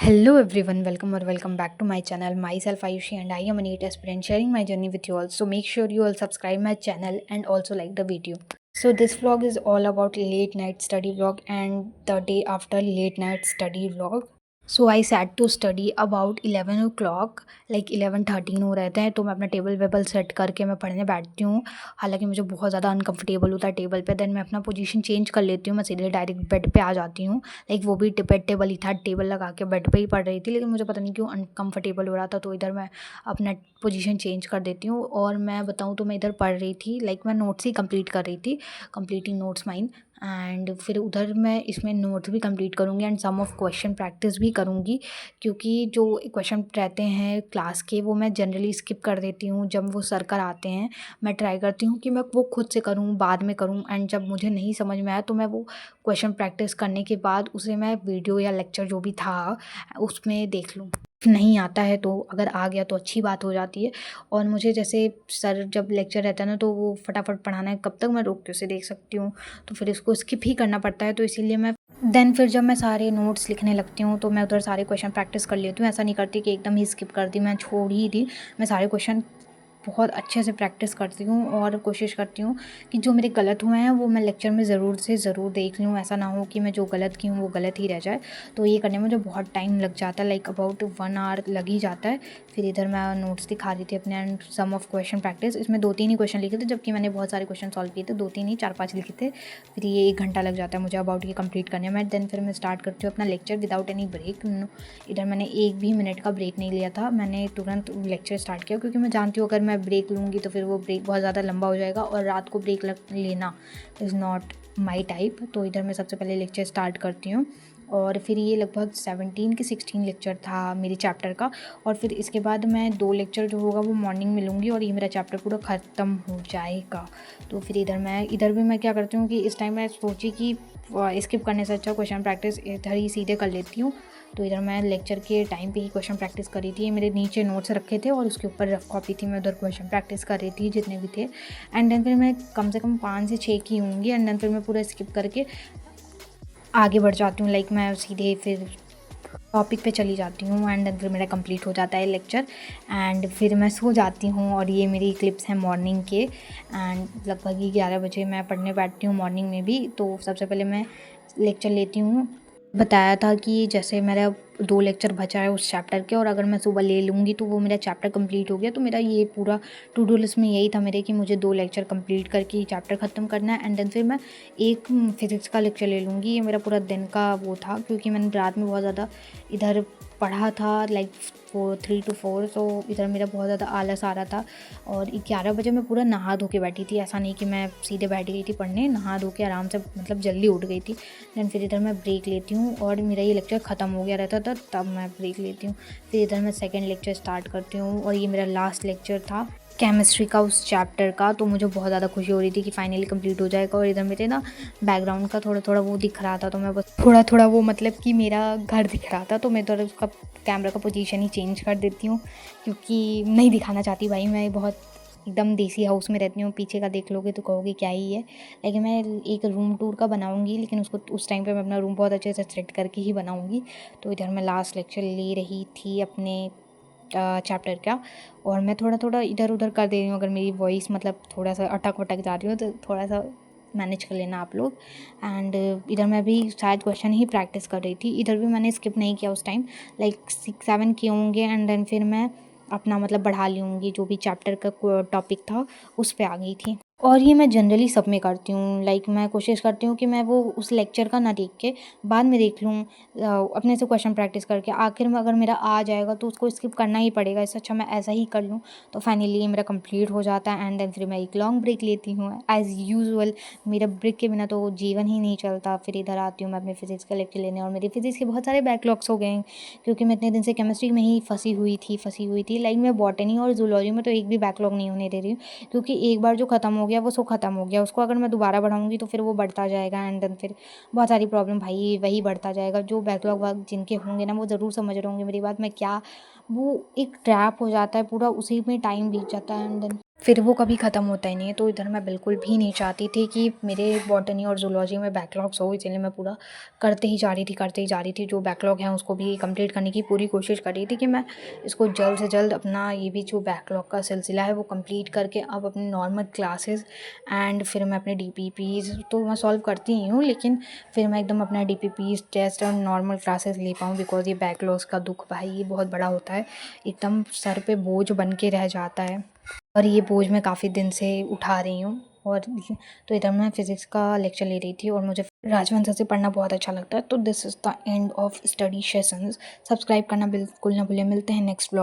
Hello everyone, welcome or welcome back to my channel. Myself Ayushi and I am an NEET aspirant sharing my journey with you all. So make sure you all subscribe my channel and also like the video. So this vlog is all about late night study vlog and the day after late night study vlog. So I sat to study about 11 o'clock, like 11:13 हो रहे थे। तो मैं अपना table वेबल set करके मैं पढ़ने बैठती हूँ। हालांकि मुझे बहुत ज़्यादा अनकंफर्टेबल होता है टेबल पे। देन मैं अपना पोजीशन चेंज कर लेती हूँ, मैं सीधे डायरेक्ट बेड पे आ जाती हूँ। लाइक वो भी बेड टेबल ही था, टेबल लगा के बेड पे ही पढ़ रही थी, लेकिन मुझे पता नहीं क्यों अनकंफर्टेबल हो रहा था। तो इधर मैं अपना पोजीशन चेंज कर देती हूँ और मैं बताऊँ तो मैं इधर पढ़ रही थी। लाइक मैं नोट्स ही कंप्लीट कर रही थी, कंप्लीटिंग नोट्स माइन। एंड फिर उधर मैं इसमें नोट्स भी कंप्लीट करूँगी and some of question practice भी करूँगी, क्योंकि जो क्वेश्चन रहते हैं क्लास के वो मैं जनरली स्किप कर देती हूँ। जब वो सर कर आते हैं मैं ट्राई करती हूँ कि मैं वो खुद से करूँ, बाद में करूँ। एंड जब मुझे नहीं समझ में आया तो मैं वो क्वेश्चन प्रैक्टिस करने के बाद उसे मैं वीडियो या लेक्चर जो भी था उसमें देख लूँ। नहीं आता है तो अगर आ गया तो अच्छी बात हो जाती है। और मुझे जैसे सर जब लेक्चर रहता है ना तो वो फटाफट पढ़ाना है, कब तक मैं रोक के उसे देख सकती हूँ। तो फिर इसको स्किप ही करना पड़ता है, तो इसीलिए मैं देन फिर जब मैं सारे नोट्स लिखने लगती हूँ तो मैं उधर सारे क्वेश्चन प्रैक्टिस कर लेती हूँ। ऐसा नहीं करती कि एकदम ही स्किप कर दी, मैं छोड़ ही दी। मैं सारे क्वेश्चन बहुत अच्छे से प्रैक्टिस करती हूँ और कोशिश करती हूँ कि जो मेरे गलत हुए हैं वो मैं लेक्चर में ज़रूर से ज़रूर देख लूँ। ऐसा ना हो कि मैं जो गलत की हूँ वो गलत ही रह जाए। तो ये करने में मुझे बहुत टाइम लग जाता है, लाइक अबाउट 1 आवर लग ही जाता है। फिर इधर मैं नोट्स दिखा रही थी अपने and some of question practice. इसमें 2-3 ही क्वेश्चन लिखे थे, जबकि मैंने बहुत सारे क्वेश्चन सॉल्व किए थे। 2-3 ही, 4-5 लिखे थे। फिर ये 1 घंटा लग जाता है मुझे अबाउट ये कंप्लीट करने में। देन फिर मैं स्टार्ट करती हूँ अपना लेक्चर विदाउट एनी ब्रेक। इधर मैंने 1 भी मिनट का ब्रेक नहीं लिया था, मैंने तुरंत लेक्चर स्टार्ट किया, क्योंकि मैं जानती हूँ अगर मैं ब्रेक लूँगी तो फिर वो ब्रेक बहुत ज़्यादा लंबा हो जाएगा और रात को ब्रेक लेना इज़ नॉट माई टाइप। तो इधर मैं सबसे पहले लेक्चर स्टार्ट करती हूँ और फिर ये लगभग 17 कि 16 लेक्चर था मेरे चैप्टर का। और फिर इसके बाद मैं 2 लेक्चर जो होगा वो मॉर्निंग में लूँगी और ये मेरा चैप्टर पूरा ख़त्म हो जाएगा। तो फिर इधर भी मैं क्या करती हूँ कि इस टाइम मैं सोची कि स्किप करने से अच्छा क्वेश्चन प्रैक्टिस इधर ही सीधे कर लेती हूँ। तो इधर मैं लेक्चर के टाइम पे ही क्वेश्चन प्रैक्टिस कर रही थी। मेरे नीचे नोट्स रखे थे और उसके ऊपर रफ कॉपी थी, मैं उधर क्वेश्चन प्रैक्टिस कर रही थी जितने भी थे। एंड देन फिर मैं कम से कम 5 से 6 की होंगी। एंड देन फिर मैं पूरा स्किप करके आगे बढ़ जाती हूँ, लाइक मैं सीधे फिर टॉपिक पे चली जाती हूँ। एंड देन फिर मेरा कंप्लीट हो जाता है लेक्चर एंड फिर मैं सो जाती हूँ। और ये मेरी क्लिप्स हैं मॉर्निंग के। एंड लगभग ही 11 बजे मैं पढ़ने बैठती हूँ मॉर्निंग में भी। तो सबसे पहले मैं लेक्चर लेती हूँ। बताया था कि जैसे मेरा 2 लेक्चर बचा है उस चैप्टर के, और अगर मैं सुबह ले लूँगी तो वो मेरा चैप्टर कंप्लीट हो गया। तो मेरा ये पूरा टू डू लिस्ट में यही था मेरे कि मुझे 2 लेक्चर कंप्लीट करके ही चैप्टर ख़त्म करना है। एंड देन फिर मैं एक फिज़िक्स का लेक्चर ले लूँगी। ये मेरा पूरा दिन का वो था, क्योंकि मैंने रात में बहुत ज़्यादा इधर पढ़ा था, लाइक 3 to 4। तो इधर मेरा बहुत ज़्यादा आलस आ रहा था। और 11 बजे मैं पूरा नहा धो के बैठी थी, ऐसा नहीं कि मैं सीधे बैठ गई थी पढ़ने, नहा धो के आराम से मतलब जल्दी उठ गई थी। देन फिर इधर मैं ब्रेक लेती हूँ और मेरा ये लेक्चर ख़त्म हो गया रहता था तब मैं ब्रेक लेती हूँ। फिर इधर मैं सेकेंड लेक्चर स्टार्ट करती हूँ और ये मेरा लास्ट लेक्चर था केमिस्ट्री का उस चैप्टर का। तो मुझे बहुत ज़्यादा खुशी हो रही थी कि फाइनली कंप्लीट हो जाएगा। और इधर मेरे ना बैकग्राउंड का थोड़ा थोड़ा वो दिख रहा था, तो मैं बस थोड़ा थोड़ा वो मतलब कि मेरा घर दिख रहा था, तो मैं इधर उसका कैमरा का पोजीशन ही चेंज कर देती हूँ, क्योंकि नहीं दिखाना चाहती भाई, मैं बहुत एकदम देसी हाउस में रहती हूँ। पीछे का देख लोगे तो कहोगे क्या ही है। लेकिन मैं एक रूम टूर का बनाऊँगी, लेकिन उसको उस टाइम पे मैं अपना रूम बहुत अच्छे से सेट करके ही बनाऊँगी। तो इधर मैं लास्ट लेक्चर ले रही थी अपने चैप्टर का, और मैं थोड़ा थोड़ा इधर उधर कर दे रही हूँ। अगर मेरी वॉइस मतलब थोड़ा सा अटक वटक जा रही हो तो थोड़ा सा मैनेज कर लेना आप लोग। एंड इधर मैं भी शायद क्वेश्चन ही प्रैक्टिस कर रही थी। इधर भी मैंने स्किप नहीं किया उस टाइम, लाइक 6-7 किए होंगे। एंड देन फिर मैं अपना मतलब बढ़ा लूँगी, जो भी चैप्टर का टॉपिक था उस पे आ गई थी। और ये मैं जनरली सब में करती हूँ, लाइक मैं कोशिश करती हूँ कि मैं वो उस लेक्चर का ना देख के बाद में देख लूँ, अपने से क्वेश्चन प्रैक्टिस करके। आखिर में अगर मेरा आ जाएगा तो उसको स्किप करना ही पड़ेगा, इससे अच्छा मैं ऐसा ही कर लूँ। तो फाइनली ये मेरा कंप्लीट हो जाता है। एंड देन फिर मैं एक लॉन्ग ब्रेक लेती हूँ एज़ यूजुअल। मेरा ब्रेक के बिना तो जीवन ही नहीं चलता। फिर इधर आती हूँ मैं अपने फिज़िक्स का लेक्चर लेने, और मेरे फिज़िक्स के बहुत सारे बैकलॉग्स हो गए हैं, क्योंकि मैं इतने दिन से केमिस्ट्री में ही फंसी हुई थी। लाइक मैं बॉटनी और जूलॉजी में तो एक भी बैकलॉग नहीं होने दे रही हूँ, क्योंकि एक बार जो ख़त्म हो गया वो सो ख़त्म हो गया। उसको अगर मैं दोबारा बढ़ाऊँगी तो फिर वो बढ़ता जाएगा। एंड देन फिर बहुत सारी प्रॉब्लम भाई वही बढ़ता जाएगा। जो बैकलॉग वर्क जिनके होंगे ना वो ज़रूर समझ रहे होंगे मेरी बात। मैं क्या वो एक ट्रैप हो जाता है पूरा, उसी में टाइम बीत जाता है। एंड देन फिर वो कभी ख़त्म होता ही नहीं है। तो इधर मैं बिल्कुल भी नहीं चाहती थी कि मेरे बॉटनी और ज़ूलॉजी में बैकलॉग्स हो, इसलिए मैं पूरा करते ही जा रही थी, करते ही जा रही थी। जो बैकलॉग है उसको भी कंप्लीट करने की पूरी कोशिश कर रही थी कि मैं इसको जल्द से जल्द अपना ये भी जो बैकलॉग का सिलसिला है वो कंप्लीट करके अब अपने नॉर्मल क्लासेस एंड फिर मैं अपने DPPs तो मैं सॉल्व करती ही हूँ, लेकिन फिर मैं एकदम अपना DPPs टेस्ट और नॉर्मल क्लासेस ले पाऊँ, बिकॉज़ ये बैकलॉग्स का दुःख भाई ये बहुत बड़ा होता है, एकदम सर पे बोझ बन के रह जाता है। और ये बोझ मैं काफ़ी दिन से उठा रही हूँ। और तो इधर मैं फ़िज़िक्स का लेक्चर ले रही थी और मुझे राजवंश से पढ़ना बहुत अच्छा लगता है। तो this is the end of study sessions. Subscribe करना बिल्कुल ना भूलें। मिलते हैं नेक्स्ट ब्लॉग।